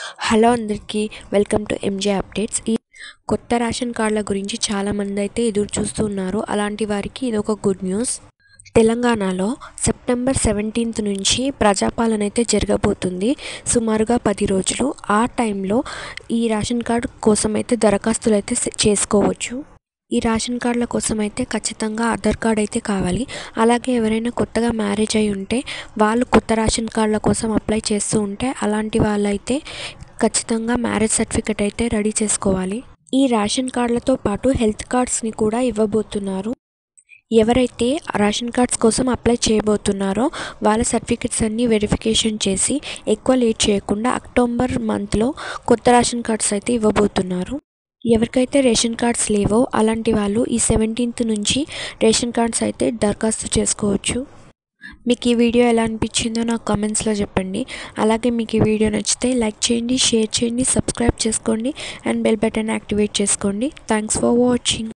Hello అందరికీ welcome to M J updates. ఈ కొత్త రేషన్ కార్డుల గురించి చాలామంది అయితే ఎదురు చూస్తూ ఉన్నారు. అలాంటి వారికి ఇది ఒక గుడ్ న్యూస్. తెలంగాణలో సెప్టెంబర్ 17 నుంచి ప్రజాపాలన అయితే జరగబోతుంది. సుమారుగా 10 రోజులు. ఆ టైంలో ఈ రేషన్ కార్డు కోసం అయితే దరఖాస్తులు అయితే చేసుకోవచ్చు. ఈ రేషన్ కార్డుల కోసం అయితే ఖచ్చితంగా ఆధార్ కార్డ్ అయితే కావాలి. అలాగే ఎవరైనా కొత్తగా మ్యారేజ్ అయి ఉంటే వాళ్ళు కొత్త రేషన్ కార్డుల కోసం అప్లై చేస్తూ ఉంటే అలాంటి వాళ్ళైతే ఖచ్చితంగా మ్యారేజ్ సర్టిఫికేట్ అయితే రెడీ చేసుకోవాలి. ఈ రేషన్ కార్డులతో పాటు హెల్త్ కార్డ్స్ని కూడా ఇవ్వబోతున్నారు. ఎవరైతే రేషన్ కార్డ్స్ కోసం అప్లై చేయబోతున్నారో వాళ్ళ సర్టిఫికెట్స్ అన్నీ వెరిఫికేషన్ చేసి ఎక్కువ లేట్ చేయకుండా అక్టోబర్ మంత్లో కొత్త రేషన్ కార్డ్స్ అయితే ఇవ్వబోతున్నారు. ఎవరికైతే రేషన్ కార్డ్స్ లేవో అలాంటి వాళ్ళు ఈ 17 నుంచి రేషన్ కార్డ్స్ అయితే దరఖాస్తు చేసుకోవచ్చు. మీకు ఈ వీడియో ఎలా అనిపించిందో నాకు కామెంట్స్లో చెప్పండి. అలాగే మీకు ఈ వీడియో నచ్చితే లైక్ చేయండి, షేర్ చేయండి, సబ్స్క్రైబ్ చేసుకోండి అండ్ బెల్ బటన్ యాక్టివేట్ చేసుకోండి. Thanks for watching.